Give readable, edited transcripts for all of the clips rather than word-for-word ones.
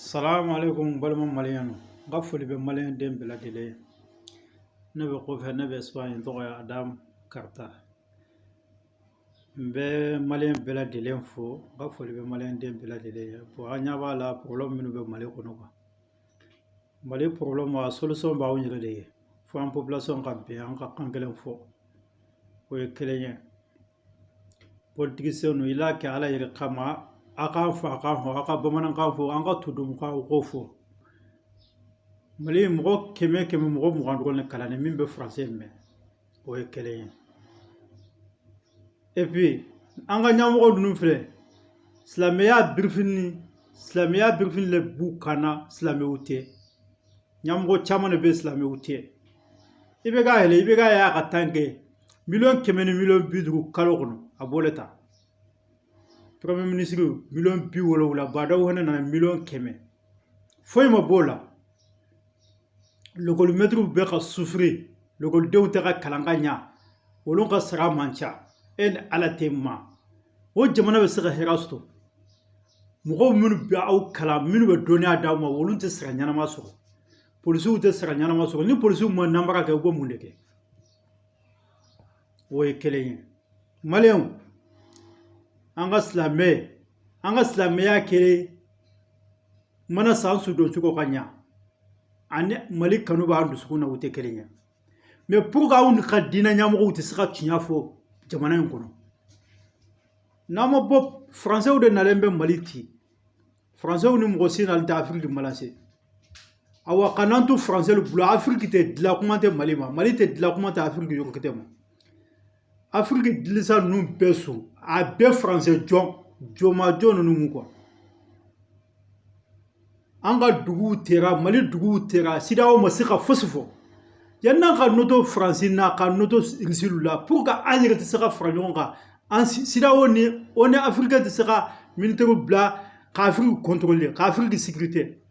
Salamu alaikum balma maliyanu gafuli be maliyan den bela dele ne be kofe ne be Espagne tɔgɔ ye Adam Karta be maliyan bela dele fo gafuli be maliyan den bela dele bon an ɲa b'a la problème minnu be Mali kɔnɔ quoi Mali problème a solution b'anw yɛrɛ de ye fo an population ka bɛn an ka kan kelen fɔ o ye kelen ye politicien i l'a kɛ Ala yɛrɛ kama a k'an fɔ a k'an hɔ a ka bamanankan fɔ an ka tudumukan o k'o fɔ Mali mɔgɔ kɛmɛ kɛmɛ mɔgɔ mugan dɔrɔn de kalanni min bɛ français mɛn o ye kelen ye et puis an ka ɲɛmɔgɔ ninnu filɛ silamɛya birifini de b'u kan na silamɛw tɛ ɲɛmɔgɔ caman de bɛ silamɛw tɛ i bɛ k'a yɛlɛ i bɛ k'a ye a ka tan kɛ miliyɔn kɛmɛ ni miliyɔn 50 kalo kɔnɔ a b'o de ta premier ministre miliyɔn 70 Badaw fana nana miliyɔn 100 foyi ma b'o la l'école maître bɛɛ ka souffrir l'écoledenw tɛ ka kalan ka ɲa olu ka sara man ca e ni Ala tɛ ma o jamana bɛ se ka hɛrɛ sɔrɔ mɔgɔw minnu bɛ aw kalan minnu bɛ dɔnniya d'aw ma olu tɛ sara ɲɛnama sɔrɔ polisiw tɛ sara ɲɛnama sɔrɔ ni polisiw ma namara kɛ u bɛ mun de kɛ o ye kelen ye maliyɛnw an ka silamɛya kɛlen mana san su don cogo ka ɲa ani Mali kanu b'an dusukun na u tɛ kelen ye mais pour que anw ka diinɛ ɲɛmɔgɔw tɛ se ka tiɲɛ fɔ jamana in kɔnɔ n'an ma bɔ français de nalen bɛ Mali ci français ni mɔgɔ si nalen tɛ Afrique de malase awa kan'an to français bolo Afrique tɛ dilan kuma tɛ Mali ma Mali tɛ dilan kuma tɛ Afrique yɔrɔ kelen ma Afrique dilisa ninnu bɛɛ so a bɛɛ français jɔnmajɔ ninnu mu quoi an ka duguw tera Mali duguw tera CEDEAO ma se ka fosi fɔ yanni an ka noto France na ka noto Russie la pour que an yɛrɛ tɛ se ka fara ɲɔgɔn kan an CEDEAO ni o ni Afrique tɛ se ka militaire bila ka Afrique contrôler ka Afrique sécurité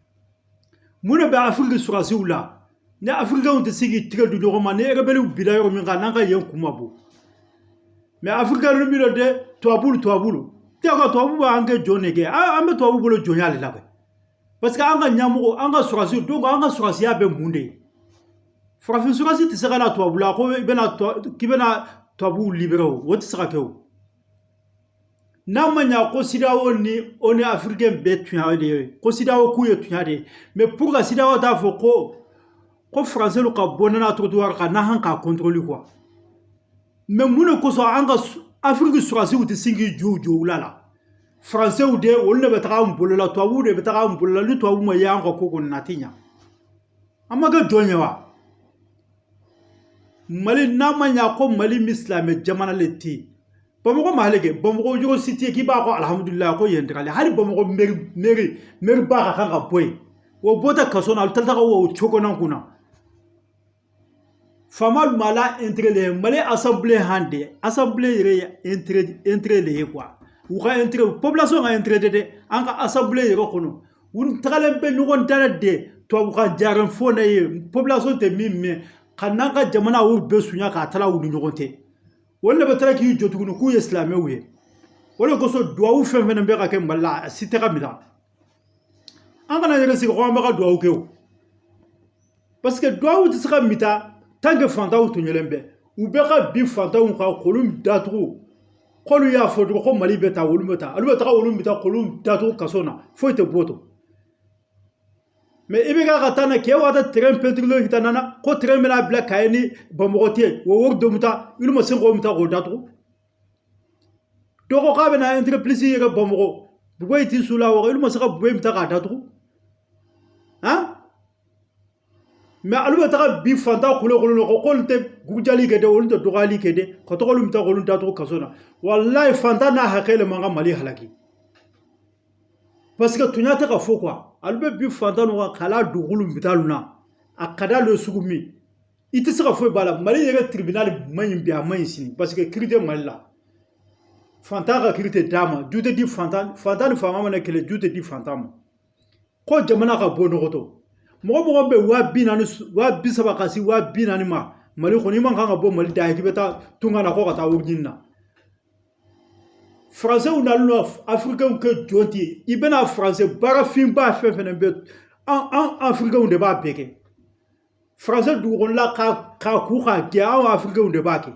mun de bɛ Afrique sɔrɔsiw la ni africains tɛ se k'i tigɛ di ɲɔgɔn ma ni rebelles bila yɔrɔ min kan n'an ka yen kun ma bon mais africain ninnu min de tubabuw tɛ ka tubabuw b'an kɛ jɔn de kɛ an bɛ tubabuw bolo jɔnya de la koyi parce que an ka ɲɛmɔgɔ an ka sɔrɔsiw donc an ka sɔrɔsiya bɛ mun de ye farafin sɔrɔsi tɛ se ka na tubabu la ko k'i bɛna tubabuw libérer o tɛ se ka kɛ o n'a ma ɲa ko CEDEAO ni o ni africain bɛɛ tunya de ye ko CEDEAO k'u ye tunya de ye mais pour que CEDEAO t'a fɔ ko français ka bɔ n'a trottoir kan n'an k'a contrôler quoi mais mun de kosɔn an ka Afrique sɔrɔsiw tɛ se k'i jɔ u la français de olu de bɛ taga an bolo la tubabuw de bɛ taga an bolo la ni tubabuw ma ye an ka ko kɔni na tɛ ɲa an ma kɛ jɔn ye wa Mali n'a ma ɲa ko Mali min silamɛ jamana le tɛ yen Bamakɔ ma hali kɛ Bamakɔ yɔrɔ si tɛ yen k'i b'a fɔ alhamdulilayi ko yen tɛgɛ hali Bamakɔ mairie ba ka kan ka bɔ yen o bɔ tɛ kaso la olu tɛ taga o cogonan kunna faama ma la intérêt le ye Mali assemblée han de assemblée yɛrɛ ye intérêt le ye quoi u ka intérêt population ka intérêt de dɛ an ka assemblée yɛrɛ kɔnɔ u tagalen bɛ ɲɔgɔn dala de tubabukan jaren fɔ ne ye population tɛ min mɛn ka n'an ka jamana o bɛɛ sunya k'a tala u ni ɲɔgɔn tɛ olu de bɛ taga k'i jɔ tuguni k'u ye silamɛw ye o de kosɔn duwawu fɛn fɛn bɛ ka kɛ Mali la a si tɛ ka minɛ an kana yɛrɛ sigi ko an bɛ ka duwawu kɛ o parce que duwawu tɛ se ka minɛ tant que fantanw tɔɲɔlen bɛ u bɛɛ ka bin fantanw kan k'olu datugu k'olu y'a fɔ dɔrɔn ko Mali bɛ taa olu bɛ taa olu bɛ taga olu bɛ taa k'olu datugu kaso na foyi tɛ bɔ to mais i bɛ ka taa na k'e waa taa terrain peinture kita nana ko terrain bɛna bila Kayi ni Bamakɔ tɛ o wari dɔ bɛ taa olu ma se k'o bɛ taa k'o datugu dɔ ko k'a bɛna entreprise yɛrɛ Bamakɔ Bugoyi tɛ su la wa olu ma se ka Bugoyi bɛ taa k'a datugu han mais olu bɛ taga bi fantan kolokolo ko k'olu tɛ gujali kɛ dɛ olu tɛ dɔgɔyali kɛ dɛ ka tɔgɔ olu bɛ taa k'olu datugu kaso la walayi fantan n'a hakɛ le man ka Mali halaki parce que tunya tɛ ka fɔ quoi olu bɛ bi fantan ninnu kan k'ala dugukolo bɛ taa olu na a ka d'a ye sugu min i tɛ se ka foyi b'a la Mali yɛrɛ tribunal man ɲi bi a man ɲi sini parce que kiiri tɛ Mali la fantan ka kiiri tɛ d'a ma ju tɛ di fantan ni faama mana kɛlɛ ju tɛ di fantan ma ko jamana ka bɔ nɔgɔtɔ mɔgɔ bɛ 230 ka se 240 ma Mali kɔnɔ i man kan ka bɔ Mali da k'i bɛ taa tunga na ko ka taa wari ɲini na français ou naluno africain que jonti ibena français bara fimba fefene be en africain de ba beke français du on la ka ku ka ke en africain de ba ke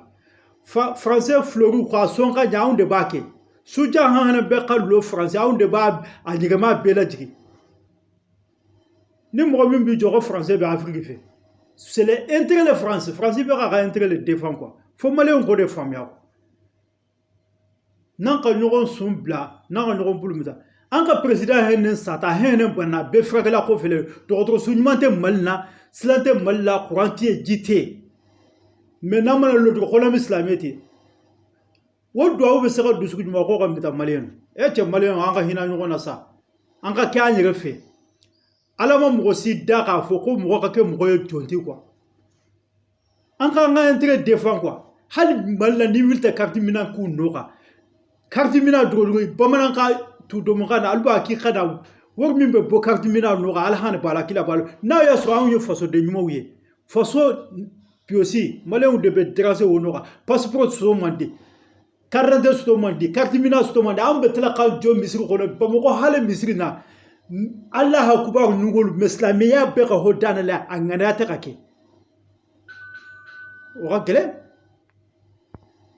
français floru ka son ka jaun de ba ke suja hana be kallo français on de ba aligama bela jigi ni mo min bi jogo français be afrique fait c'est l'intérêt de France français be ka intérêt le défend quoi faut malé on ko de famia nan ka ɲɔgɔn sun bila n'an ka ɲɔgɔn bolo muta an ka président hɛnɛ sata hɛnɛ banna bɛɛ furakɛla ko fɛlɛ dɔgɔtɔrɔso ɲuman tɛ mali la silan tɛ mali la kuran tɛ yen ji tɛ yen mɛ n'an mana lo dugukɔnɔ min silamɛ ten o duwawu bɛ se ka dusuku ɲuman kɔ ka mita maliyɛn e cɛ maliyɛn an ka hinɛ ɲɔgɔn na sa an ka kɛ an yɛrɛ fɛ ala ma mɔgɔ si da k'a fɔ ko mɔgɔ ka kɛ mɔgɔ ye tonti kuwa an ka intérêt défend kuwa hali mali la ni wuli tɛ carte mina k'u nɔ kan carte mina dogo bamanan ka tu domo kana alba ki kada wor min be bo carte mina no ala han bala kila balo na ya so an faso de nyumo ye faso puis aussi malin de be tracer wono ka passeport so mandi carte de so mandi carte mina so mandi am be tla ka jo misri ko ba mo ko hale misri na allah akbar nugol muslimiya be ka hodana la angana ta kake o ga gele